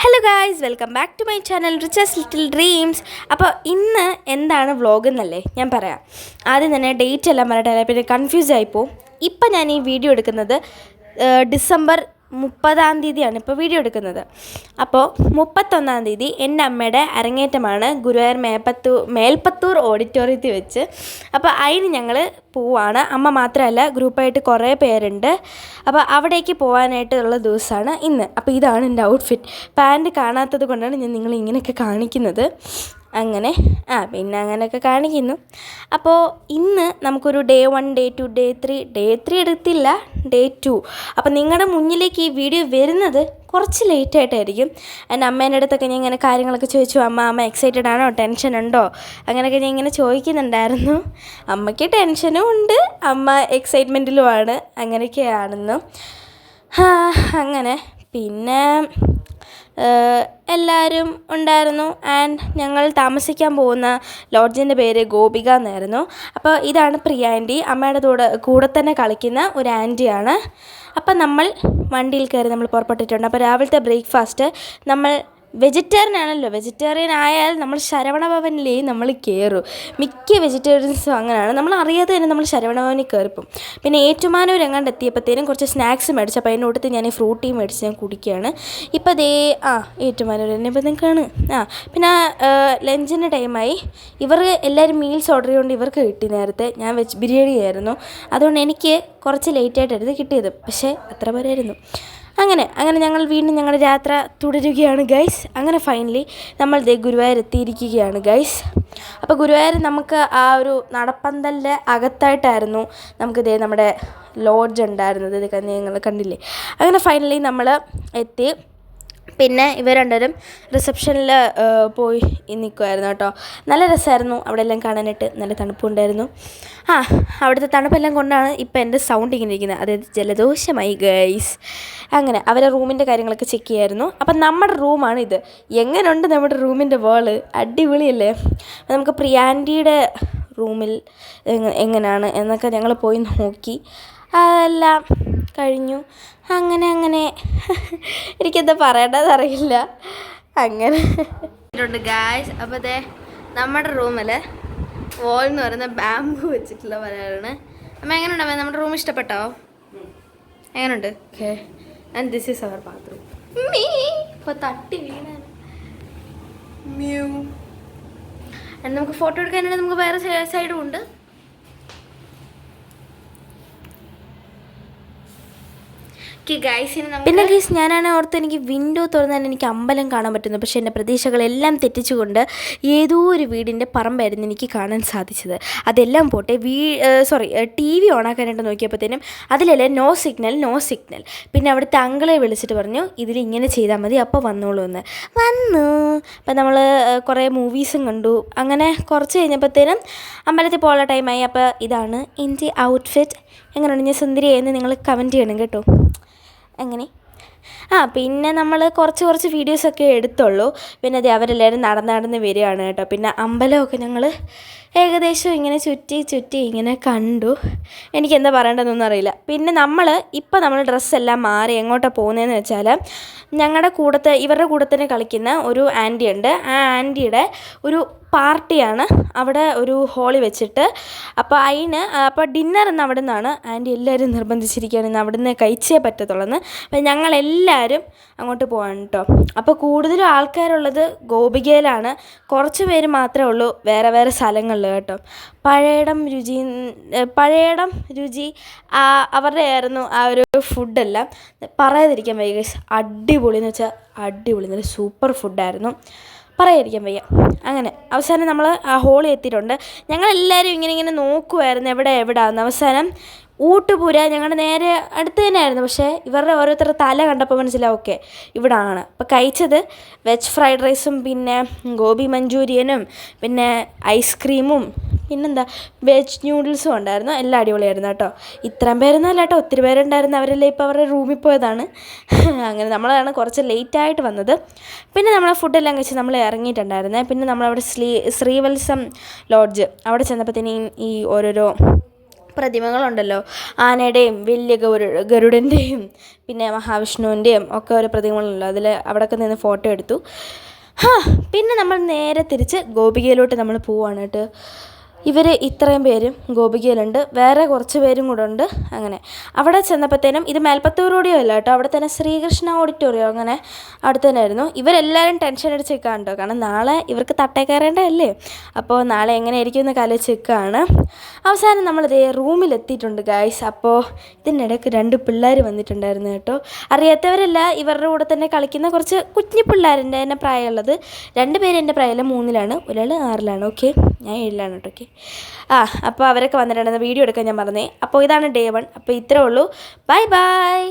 Hello guys, welcome back to my channel Riches Little Dreams. അപ്പോൾ ഇന്ന് എന്താണ് vlog എന്നല്ലേ ഞാൻ പറയാം. ആദ്യം തന്നെ ഡേറ്റ് എല്ലാം പറയട്ടെ, പിന്നെ കൺഫ്യൂസ് ആയിപ്പോവും. ഇപ്പം ഞാൻ ഈ വീഡിയോ എടുക്കുന്നത് ഡിസംബർ 30 ഇപ്പോൾ വീഡിയോ എടുക്കുന്നത്. അപ്പോൾ 31 എൻ്റെ അമ്മയുടെ അരങ്ങേറ്റമാണ് ഗുരുവായൂർ മേൽപ്പത്തൂർ ഓഡിറ്റോറിയത്തിൽ വെച്ച്. അപ്പോൾ അതിന് ഞങ്ങൾ പോവാണ്. അമ്മ മാത്രമല്ല, ഗ്രൂപ്പായിട്ട് കുറേ പേരുണ്ട്. അപ്പോൾ അവിടേക്ക് പോകാനായിട്ടുള്ള ദിവസമാണ് ഇന്ന്. അപ്പോൾ ഇതാണ് എൻ്റെ ഔട്ട്ഫിറ്റ്. പാൻറ്റ് കാണാത്തത് കൊണ്ടാണ് ഞാൻ നിങ്ങൾ ഇങ്ങനെയൊക്കെ കാണിക്കുന്നത്. അങ്ങനെ പിന്നെ അങ്ങനെയൊക്കെ കാണിക്കുന്നു. അപ്പോൾ ഇന്ന് നമുക്കൊരു ഡേ 1, ഡേ 2, ഡേ 3 എടുത്തില്ല, ഡേ 2. അപ്പോൾ നിങ്ങളുടെ മുന്നിലേക്ക് ഈ വീഡിയോ വരുന്നത് കുറച്ച് ലേറ്റായിട്ടായിരിക്കും. എൻ്റെ അമ്മേൻ്റെ അടുത്തൊക്കെ ഞാൻ ഇങ്ങനെ കാര്യങ്ങളൊക്കെ ചോദിച്ചു. അമ്മ എക്സൈറ്റഡ് ആണോ, ടെൻഷൻ ഉണ്ടോ, അങ്ങനെയൊക്കെ ഞാൻ ഇങ്ങനെ ചോദിക്കുന്നുണ്ടായിരുന്നു. അമ്മയ്ക്ക് ടെൻഷനും ഉണ്ട്, അമ്മ എക്സൈറ്റ്മെൻറ്റിലുമാണ്. അങ്ങനെയൊക്കെയാണെന്നു. അങ്ങനെ പിന്നെ എല്ലാവരും ഉണ്ടായിരുന്നു. ആൻഡ് ഞങ്ങൾ താമസിക്കാൻ പോകുന്ന ലോഡ്ജിൻ്റെ പേര് ഗോപിക എന്നായിരുന്നു. അപ്പോൾ ഇതാണ് പ്രിയ ആൻറ്റി, അമ്മയുടെ കൂടെ തന്നെ കളിക്കുന്ന ഒരു ആൻറ്റിയാണ്. അപ്പം നമ്മൾ വണ്ടിയിൽ കയറി നമ്മൾ പുറപ്പെട്ടിട്ടുണ്ട്. അപ്പോൾ രാവിലത്തെ ബ്രേക്ക്ഫാസ്റ്റ് നമ്മൾ വെജിറ്റേറിയൻ ആണല്ലോ. വെജിറ്റേറിയൻ ആയാൽ നമ്മൾ ശരവണഭവനിലേ നമ്മൾ കയറും. മിക്ക വെജിറ്റേറിയൻസും അങ്ങനെയാണ്. നമ്മൾ അറിയാതെ തന്നെ നമ്മൾ ശരവണഭവനിൽ കയറിപ്പം. പിന്നെ ഏറ്റുമാനൂർ എങ്ങാണ്ട് എത്തിയപ്പോഴത്തേനും കുറച്ച് സ്നാക്സ് മേടിച്ചു. അപ്പോൾ അതിൻ്റെ കൂട്ടത്തിൽ ഞാൻ ഫ്രൂട്ടി മേടിച്ച് ഞാൻ കുടിക്കുകയാണ്. ഇപ്പോൾ ഏറ്റുമാനൂർ തന്നെ ഇപ്പോൾ നിൽക്കുകയാണ്. പിന്നെ ലഞ്ചിൻ്റെ ടൈമായി. ഇവർ എല്ലാവരും മീൽസ് ഓർഡർ ചെയ്തുകൊണ്ട് ഇവർക്ക് കിട്ടി. നേരത്തെ ഞാൻ വെജ് ബിരിയാണി ആയിരുന്നു, അതുകൊണ്ട് എനിക്ക് കുറച്ച് ലേറ്റായിട്ടായിരുന്നു കിട്ടിയത്. പക്ഷേ അത്ര പോരായിരുന്നു. അങ്ങനെ ഞങ്ങൾ വീണ്ടും ഞങ്ങളുടെ യാത്ര തുടരുകയാണ് ഗൈസ്. അങ്ങനെ ഫൈനലി നമ്മൾ ഗുരുവായൂർ എത്തിയിരിക്കുകയാണ് ഗൈസ്. അപ്പോൾ ഗുരുവായൂർ നമുക്ക് ആ ഒരു നടപ്പന്തലിൻ്റെ അകത്തായിട്ടായിരുന്നു നമുക്ക് നമ്മുടെ ലോഡ്ജ് ഉണ്ടായിരുന്നത്. നിങ്ങൾ കണ്ടില്ലേ. അങ്ങനെ ഫൈനലി നമ്മൾ എത്തി. പിന്നെ ഇവർ രണ്ടുപേരും റിസപ്ഷനിൽ പോയി നിൽക്കുമായിരുന്നു കേട്ടോ. നല്ല രസമായിരുന്നു അവിടെ എല്ലാം കാണാനായിട്ട്. നല്ല തണുപ്പുണ്ടായിരുന്നു. അവിടുത്തെ തണുപ്പെല്ലാം കൊണ്ടാണ് ഇപ്പോൾ എൻ്റെ സൗണ്ട് ഇങ്ങനെ ഇരിക്കുന്നത്. അതായത് ജലദോഷമായി ഗൈസ്. അങ്ങനെ അവരെ റൂമിൻ്റെ കാര്യങ്ങളൊക്കെ ചെക്ക് ചെയ്യായിരുന്നു. അപ്പം നമ്മുടെ റൂമാണ് ഇത്. എങ്ങനെയുണ്ട് നമ്മുടെ റൂമിൻ്റെ വാള്? അടിപൊളിയല്ലേ? നമുക്ക് പ്രിയാൻറ്റിയുടെ റൂമിൽ എങ്ങനെയാണ് എന്നൊക്കെ ഞങ്ങൾ പോയി നോക്കി. അതെല്ലാം കഴിഞ്ഞു. അങ്ങനെ എനിക്കെന്താ പറയേണ്ടതെന്നറിയില്ല. അങ്ങനെ ഉണ്ട് ഗായ്സ്. അപ്പോൾ നമ്മുടെ റൂമിൽ വോൾ എന്ന് പറയുന്ന ബാമ്പു വെച്ചിട്ടുള്ള വരാണ്. അമ്മ എങ്ങനെയുണ്ട്? നമ്മുടെ റൂം ഇഷ്ടപ്പെട്ടോ? എങ്ങനെയുണ്ട്? Okay. And this is our bathroom. ഇപ്പോൾ തട്ടി വീണാണ്. നമുക്ക് ഫോട്ടോ എടുക്കാനായിട്ട് നമുക്ക് വേറെ സൈഡും ഉണ്ട്. പിന്നെ ഗൈസ്, ഞാനാണ് ഓർത്ത് എനിക്ക് വിൻഡോ തുറന്നാൽ എനിക്ക് അമ്പലം കാണാൻ പറ്റുന്നു. പക്ഷേ എൻ്റെ പ്രതീക്ഷകളെല്ലാം തെറ്റിച്ചുകൊണ്ട് ഏതോ ഒരു വീടിൻ്റെ പറമ്പായിരുന്നു എനിക്ക് കാണാൻ സാധിച്ചത്. അതെല്ലാം പോട്ടെ, TV ഓണാക്കാനായിട്ട് നോക്കിയപ്പോഴത്തേനും അതിലല്ലേ നോ സിഗ്നൽ. പിന്നെ അവിടുത്തെ അങ്കിളെ വിളിച്ചിട്ട് പറഞ്ഞു ഇതിൽ ഇങ്ങനെ ചെയ്താൽ മതി, അപ്പോൾ വന്നോളൂ എന്ന്. വന്നു. അപ്പം നമ്മൾ കുറേ മൂവീസും കണ്ടു. അങ്ങനെ കുറച്ച് കഴിഞ്ഞപ്പോഴത്തേനും അമ്പലത്തിൽ പോകാനുള്ള ടൈമായി. അപ്പോൾ ഇതാണ് എൻ്റെ ഔട്ട്ഫിറ്റ്. എങ്ങനെയുണ്ട്? ഞാൻ സുന്ദരിയായെന്ന് നിങ്ങൾ കമൻറ്റ് ചെയ്യണം കേട്ടോ. അങ്ങനെ പിന്നെ നമ്മൾ കുറച്ച് വീഡിയോസൊക്കെ എടുത്തുള്ളൂ. പിന്നെ അവരെല്ലാവരും നടന്ന് വരികയാണ് കേട്ടോ. പിന്നെ അമ്പലമൊക്കെ ഞങ്ങൾ ഏകദേശം ഇങ്ങനെ ചുറ്റി ഇങ്ങനെ കണ്ടു. എനിക്കെന്താ പറയേണ്ടതെന്നൊന്നും അറിയില്ല. പിന്നെ നമ്മൾ ഡ്രസ്സെല്ലാം മാറി എങ്ങോട്ടാണ് പോകുന്നതെന്ന് വെച്ചാൽ ഇവരുടെ കൂടെ തന്നെ കളിക്കുന്ന ഒരു ആൻറ്റി ഉണ്ട്. ആ ആൻറ്റിയുടെ ഒരു പാർട്ടിയാണ് അവിടെ ഒരു ഹോളി വെച്ചിട്ട്. അപ്പോൾ ഡിന്നർ എന്ന് അവിടെ നിന്നാണ്. ആൻറ്റി എല്ലാവരും നിർബന്ധിച്ചിരിക്കുകയാണ് ഇന്ന് അവിടെ നിന്ന് കഴിച്ചേ പറ്റത്തുള്ളൂ. അപ്പോൾ ഞങ്ങളെല്ലാവരും അങ്ങോട്ട് പോകാൻ കേട്ടോ. അപ്പോൾ കൂടുതലും ആൾക്കാരുള്ളത് ഗോപികയിലാണ്. കുറച്ച് പേര് മാത്രമേ ഉള്ളൂ വേറെ സ്ഥലങ്ങളിൽ കേട്ടോ. പഴയടം രുചി അവരുടെ ആയിരുന്നു ആ ഒരു ഫുഡെല്ലാം. പറയാതിരിക്കാൻ വയ്യ ഗൈസ്. അടിപൊളി എന്ന് വെച്ചാൽ അടിപൊളി, നല്ല സൂപ്പർ ഫുഡായിരുന്നു. പറയാതിരിക്കാൻ വയ്യ. അങ്ങനെ അവസാനം നമ്മൾ ആ ഹോളിൽ എത്തിയിട്ടുണ്ട്. ഞങ്ങളെല്ലാവരും ഇങ്ങനെ നോക്കുമായിരുന്നു എവിടെയാണെന്ന്. അവസാനം ഊട്ടുപുര ഞങ്ങളുടെ നേരെ അടുത്ത് തന്നെയായിരുന്നു. പക്ഷേ ഇവരുടെ ഓരോരുത്തരുടെ തല കണ്ടപ്പോൾ മനസ്സിലാവും ഓക്കെ ഇവിടാണ്. അപ്പോൾ കഴിച്ചത് വെജ് ഫ്രൈഡ് റൈസും പിന്നെ ഗോബി മഞ്ചൂരിയനും പിന്നെ ഐസ്ക്രീമും പിന്നെന്താ വെജ് ന്യൂഡിൽസും ഉണ്ടായിരുന്നു. എല്ലാം അടിപൊളിയായിരുന്നു കേട്ടോ. ഇത്രയും പേരൊന്നുമല്ല കേട്ടോ, ഒത്തിരി പേരുണ്ടായിരുന്നു. അവരെല്ലാം ഇപ്പോൾ അവരുടെ റൂമിൽ പോയതാണ്. അങ്ങനെ നമ്മളാണ് കുറച്ച് ലേറ്റായിട്ട് വന്നത്. പിന്നെ നമ്മൾ ഫുഡെല്ലാം കഴിച്ച് നമ്മൾ ഇറങ്ങിയിട്ടുണ്ടായിരുന്നത്. പിന്നെ നമ്മളവിടെ ശ്രീവത്സം ലോഡ്ജ് അവിടെ ചെന്നപ്പോഴത്തേനും ഈ ഓരോരോ പ്രതിമകളുണ്ടല്ലോ, ആനയുടെയും വലിയ ഗരുഡൻ്റെയും പിന്നെ മഹാവിഷ്ണുവിൻ്റെയും ഒക്കെ ഓരോ പ്രതിമകളുണ്ടല്ലോ, അവിടെയൊക്കെ നിന്ന് ഫോട്ടോ എടുത്തു. പിന്നെ നമ്മൾ നേരെ തിരിച്ച് ഗോപികയിലോട്ട് നമ്മൾ പോവുകയാണ് കേട്ടോ. ഇവർ ഇത്രയും പേരും ഗോപികയിലുണ്ട്, വേറെ കുറച്ച് പേരും കൂടെ ഉണ്ട്. അങ്ങനെ അവിടെ ചെന്നപ്പോഴത്തേനും ഇത് മേൽപ്പത്തൂർ റോഡിയോ അല്ല കേട്ടോ, അവിടെ തന്നെ ശ്രീകൃഷ്ണ ഓഡിറ്റോറിയം, അങ്ങനെ അവിടെ തന്നെ ആയിരുന്നു. ഇവരെല്ലാവരും ടെൻഷൻ അടിച്ച് നിൽക്കുകയാണ് കേട്ടോ, കാരണം നാളെ ഇവർക്ക് തട്ടേ കയറേണ്ടതല്ലേ, അപ്പോൾ നാളെ എങ്ങനെയായിരിക്കും എന്ന് കലച്ച് നിൽക്കുകയാണ്. അവസാനം നമ്മളിതേ റൂമിലെത്തിയിട്ടുണ്ട് ഗായ്സ്. അപ്പോൾ ഇതിനിടയ്ക്ക് 2 പിള്ളേർ വന്നിട്ടുണ്ടായിരുന്നു കേട്ടോ. അറിയാത്തവരല്ല, ഇവരുടെ കൂടെ തന്നെ കളിക്കുന്ന കുറച്ച് കുഞ്ഞു പിള്ളേരുണ്ട്, എൻ്റെ പ്രായമുള്ളത്. 2 പേര് എൻ്റെ പ്രായമല്ല, 3-ലാണ്, ഒരാൾ 6-ലാണ്. ഓക്കെ, ഞാൻ 7-ലാണ് കേട്ടോ. ഓക്കെ, അപ്പോൾ അവരൊക്കെ വന്നിട്ടുണ്ടെന്ന് വീഡിയോ എടുക്കാൻ ഞാൻ പറഞ്ഞേ. അപ്പോൾ ഇതാണ് ഡേ 1. അപ്പോൾ ഇത്രേ ഉള്ളൂ. Bye bye.